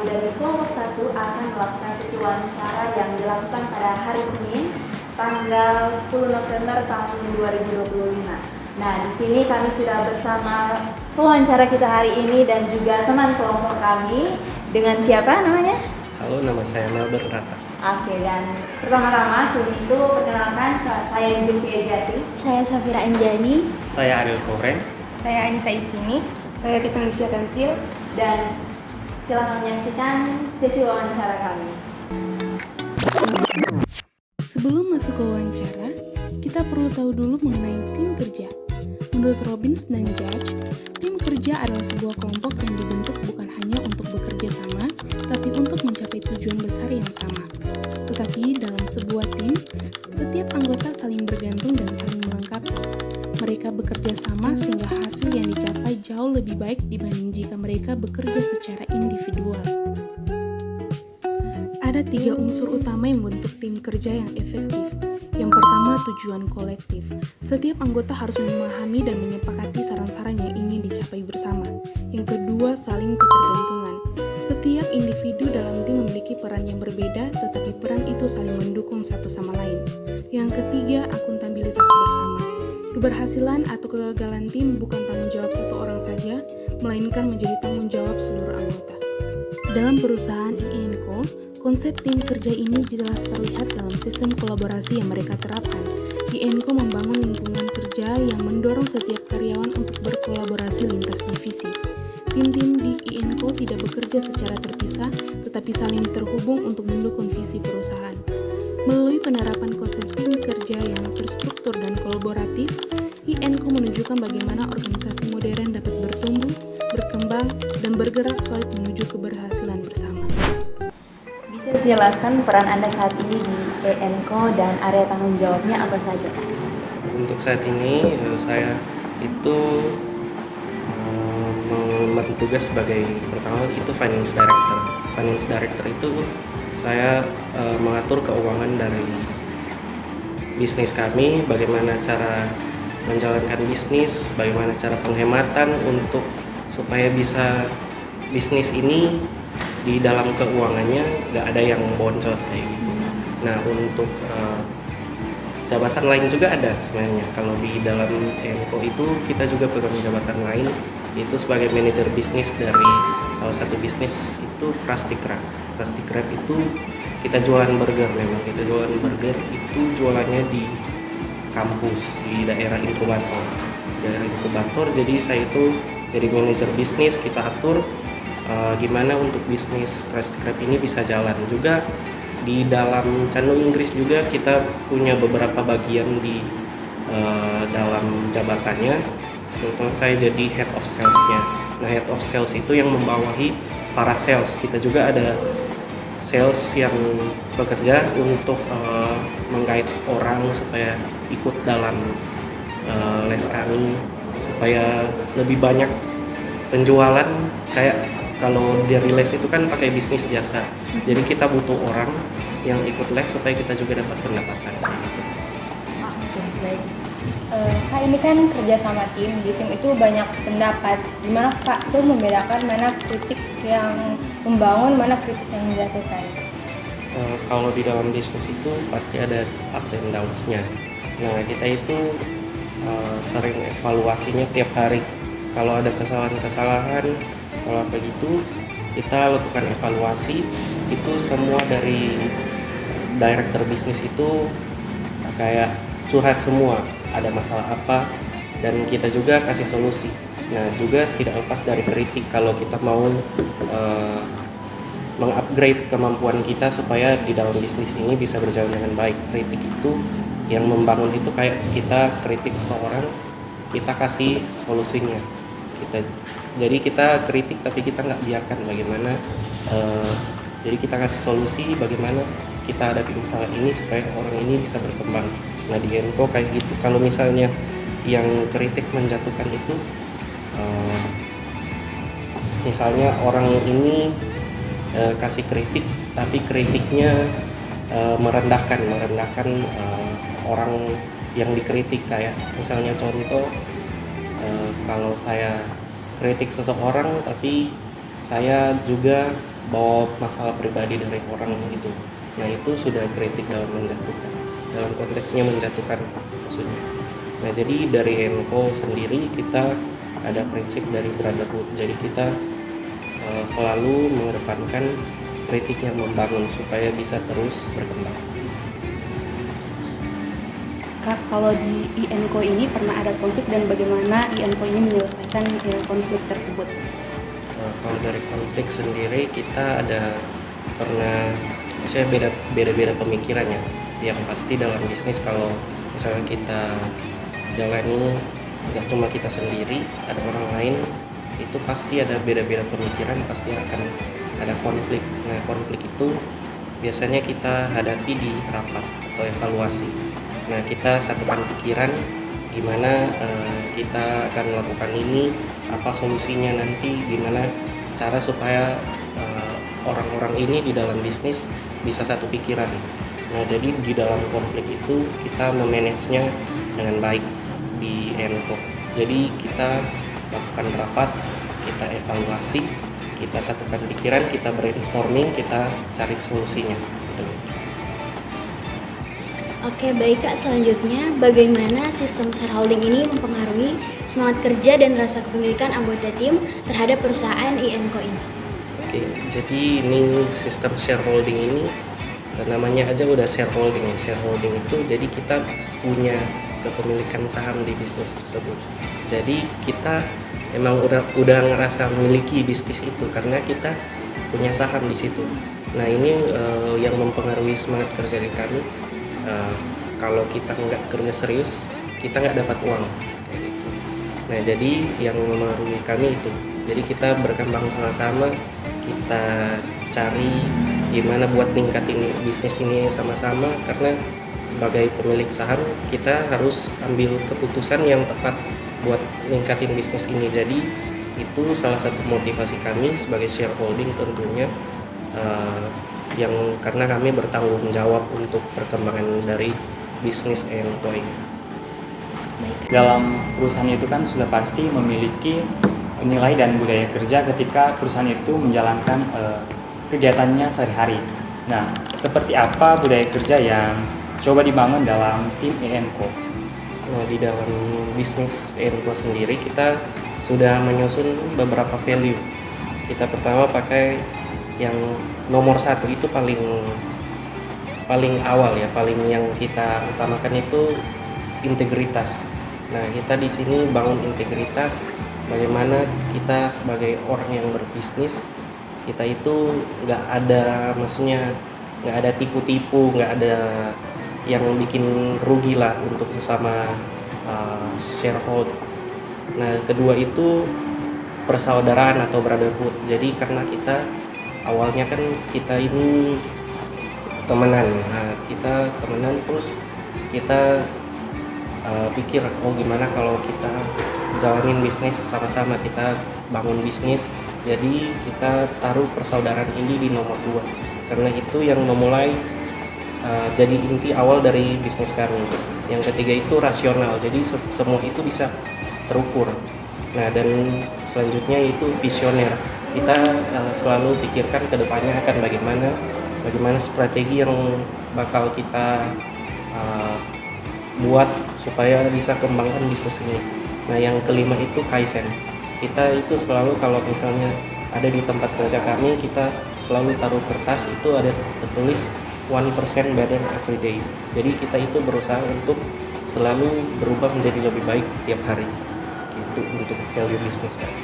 dari kelompok 1 akan melakukan sesi wawancara yang dilakukan pada hari Senin, tanggal 10 November tahun 2025. Nah, di sini kami sudah bersama pewawancara kita hari ini dan juga teman kelompok kami. Dengan siapa namanya? Halo, nama saya Melber Rata. Oke, dan pertama-tama sebelum itu perkenalkan, saya Lucy Ejati. Saya Safira Anjani. Saya Ariel Koren. Saya Anissa Isini. Saya Tiffany Tansil. Dan silakan menyaksikan sesi wawancara kami. Sebelum masuk ke wawancara, kita perlu tahu dulu mengenai tim kerja. Menurut Robbins dan Judge, tim kerja adalah sebuah kelompok yang dibentuk bukan hanya untuk bekerja sama, tapi untuk mencapai tujuan besar yang sama. Tetapi dalam sebuah tim, setiap anggota saling bergantung dan saling melengkapi. Mereka bekerja sama sehingga hasil yang dicapai jauh lebih baik dibanding jika mereka bekerja secara individual. Ada 3 unsur utama yang membentuk tim kerja yang efektif. Yang pertama, tujuan kolektif. Setiap anggota harus memahami dan menyepakati saran-saran yang ingin dicapai bersama. Yang kedua, saling ketergantungan. Setiap individu dalam tim memiliki peran yang berbeda, tetapi peran itu saling mendukung satu sama lain. Yang ketiga, akuntabilitas bersama. Keberhasilan atau kegagalan tim bukan tanggung jawab satu orang saja, melainkan menjadi tanggung jawab seluruh anggota. Dalam perusahaan INCO, konsep tim kerja ini jelas terlihat dalam sistem kolaborasi yang mereka terapkan. INCO membangun lingkungan kerja yang mendorong setiap karyawan untuk berkolaborasi lintas divisi. Tim-tim di INCO tidak bekerja secara terpisah, tetapi saling terhubung untuk mendukung visi perusahaan. Melalui penerapan konsep tim kerja yang terstruktur dan kolaboratif, INCO menunjukkan bagaimana organisasi modern dapat bertumbuh, berkembang, dan bergerak solid menuju keberhasilan bersama. Bisa jelaskan peran Anda saat ini di INCO dan area tanggung jawabnya apa saja? Untuk saat ini saya itu bertugas sebagai pertama itu finance director. Finance director itu saya mengatur keuangan dari bisnis kami, bagaimana cara menjalankan bisnis, bagaimana cara penghematan untuk supaya bisa bisnis ini di dalam keuangannya nggak ada yang boncos kayak gitu. Nah, untuk jabatan lain juga ada sebenarnya. Kalau di dalam INCO itu kita juga pegang jabatan lain, yaitu sebagai manajer bisnis dari salah satu bisnis itu Krusty Krab. Krusty Krab itu kita jualan burger, memang kita jualan burger itu jualannya di kampus di daerah inkubator. Jadi saya itu jadi manajer bisnis, kita atur gimana untuk bisnis Krusty Krab ini bisa jalan. Juga di dalam channel Inggris juga kita punya beberapa bagian di dalam jabatannya. Kebetulan saya jadi head of sales-nya. Nah, head of sales itu yang membawahi para sales. Kita juga ada sales yang bekerja untuk meng-guide orang supaya ikut dalam les kami, supaya lebih banyak penjualan. Kayak kalau dari les itu kan pakai bisnis jasa, jadi kita butuh orang yang ikut les supaya kita juga dapat pendapatan gitu. Oke, baik. Kak, ini kan kerja sama tim, di tim itu banyak pendapat. Gimana Kak tuh membedakan mana kritik yang membangun, mana kritik yang menjatuhkan? Kalau di dalam bisnis itu pasti ada ups and downs-nya. Nah, kita itu sering evaluasinya tiap hari. Kalau ada kesalahan-kesalahan, kalau apa gitu, kita lakukan evaluasi. Itu semua dari director bisnis itu kayak curhat semua, ada masalah apa, dan kita juga kasih solusi. Nah, juga tidak lepas dari kritik kalau kita mau mengupgrade kemampuan kita supaya di dalam bisnis ini bisa berjalan dengan baik. Kritik itu yang membangun itu kayak kita kritik seseorang, kita kasih solusinya. Jadi kita kritik tapi kita nggak biarkan bagaimana. Jadi kita kasih solusi bagaimana kita hadapi masalah ini supaya orang ini bisa berkembang. Nah, di INCO kayak gitu. Kalau misalnya yang kritik menjatuhkan itu, misalnya orang ini kasih kritik tapi kritiknya merendahkan orang yang dikritik. Kayak misalnya contoh, kalau saya kritik seseorang tapi saya juga bawa masalah pribadi dari orang gitu. Nah itu sudah kritik dalam menjatuhkan, dalam konteksnya menjatuhkan maksudnya. Nah jadi dari Enko sendiri kita ada prinsip dari brotherhood, jadi kita selalu mengedepankan kritik yang membangun supaya bisa terus berkembang. Kak, kalau di INCO ini pernah ada konflik dan bagaimana INCO ini menyelesaikan konflik tersebut? Kalau dari konflik sendiri kita ada pernah, maksudnya beda-beda pemikirannya. Yang pasti dalam bisnis kalau misalnya kita jalani nggak cuma kita sendiri, ada orang lain, itu pasti ada beda-beda pemikiran, pasti akan ada konflik. Nah konflik itu biasanya kita hadapi di rapat atau evaluasi. Nah kita satukan pikiran gimana kita akan melakukan ini, apa solusinya nanti, gimana cara supaya orang-orang ini di dalam bisnis bisa satu pikiran. Nah jadi di dalam konflik itu kita memanagenya dengan baik di Enko. Jadi kita lakukan rapat, kita evaluasi, kita satukan pikiran, kita brainstorming, kita cari solusinya. Oke, baik Kak. Selanjutnya, bagaimana sistem shareholding ini mempengaruhi semangat kerja dan rasa kepemilikan anggota tim terhadap perusahaan INCO ini? Oke, jadi ini sistem shareholding ini namanya aja udah shareholding ya. Shareholding itu jadi kita punya kepemilikan saham di bisnis tersebut. Jadi kita emang udah ngerasa memiliki bisnis itu karena kita punya saham di situ. Nah ini yang mempengaruhi semangat kerja dari kami. Kalau kita nggak kerja serius, kita nggak dapat uang. Gitu. Nah jadi yang mempengaruhi kami itu. Jadi kita berkembang sama-sama, kita cari gimana buat ningkatin bisnis ini sama-sama, karena sebagai pemilik saham kita harus ambil keputusan yang tepat buat ningkatin bisnis ini. Jadi itu salah satu motivasi kami sebagai shareholding tentunya, yang karena kami bertanggung jawab untuk perkembangan dari bisnis Enko ini. Dalam perusahaan itu kan sudah pasti memiliki nilai dan budaya kerja ketika perusahaan itu menjalankan kegiatannya sehari-hari. Nah, seperti apa budaya kerja yang coba dibangun dalam tim Enko? Nah, di dalam bisnis Enko sendiri kita sudah menyusun beberapa value. Kita pertama pakai yang nomor 1 itu paling awal ya, paling yang kita utamakan itu integritas. Nah, kita di sini bangun integritas, bagaimana kita sebagai orang yang berbisnis, kita itu nggak ada tipu-tipu, nggak ada yang bikin rugi lah untuk sesama shareholder. Nah, kedua itu persaudaraan atau brotherhood. Jadi karena kita awalnya kan kita ini temenan. Nah, kita temenan terus kita pikir gimana kalau kita jalanin bisnis sama-sama, kita bangun bisnis. Jadi kita taruh persaudaraan ini di nomor 2. Karena itu yang memulai jadi inti awal dari bisnis kami. Yang ketiga itu rasional. Jadi semua itu bisa terukur. Nah, dan selanjutnya itu visioner. Kita selalu pikirkan ke depannya akan bagaimana strategi yang bakal kita buat supaya bisa kembangkan bisnis ini. Nah, yang kelima itu kaizen. Kita itu selalu kalau misalnya ada di tempat kerja kami, kita selalu taruh kertas itu ada tertulis 1% better every day. Jadi kita itu berusaha untuk selalu berubah menjadi lebih baik tiap hari. Itu untuk value bisnis kami.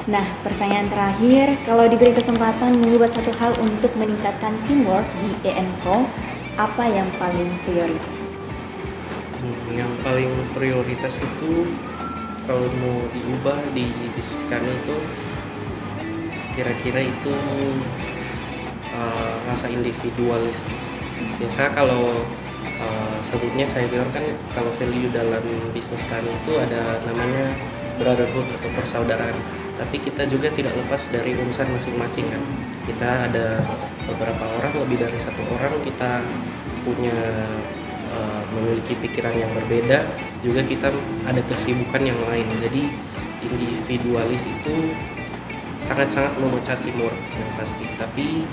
Nah, pertanyaan terakhir, kalau diberi kesempatan mengubah satu hal untuk meningkatkan teamwork di ENCO, apa yang paling prioritas? Yang paling prioritas itu kalau mau diubah di bisnis kami itu kira-kira itu rasa individualis. Biasa kalau sebelumnya saya bilang kan kalau value dalam bisnis kami itu ada namanya brotherhood atau persaudaraan. Tapi kita juga tidak lepas dari urusan masing-masing kan. Kita ada beberapa orang, lebih dari satu orang, kita punya memiliki pikiran yang berbeda, juga kita ada kesibukan yang lain. Jadi individualis itu sangat-sangat memecah teamwork yang pasti. Tapi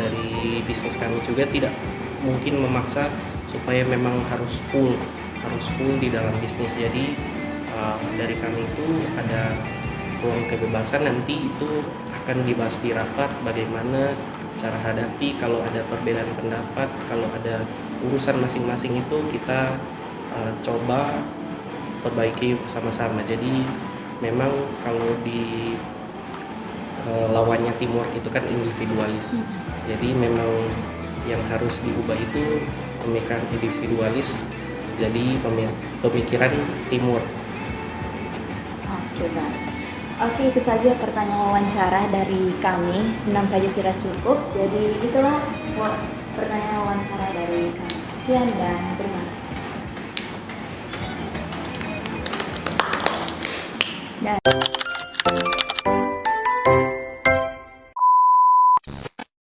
dari bisnis kami juga tidak mungkin memaksa supaya memang harus full di dalam bisnis. Jadi dari kami itu ada ruang kebebasan, nanti itu akan dibahas di rapat bagaimana cara hadapi kalau ada perbedaan pendapat, kalau ada urusan masing-masing itu kita coba perbaiki bersama-sama. Jadi memang kalau di lawannya teamwork itu kan individualis. Jadi memang yang harus diubah itu pemikiran individualis jadi pemikiran teamwork. Oke, baik. Oke, itu saja pertanyaan wawancara dari kami. 6 saja sudah cukup. Jadi itulah pertanyaan wawancara dari kami. Sekian dan terima kasih. Dan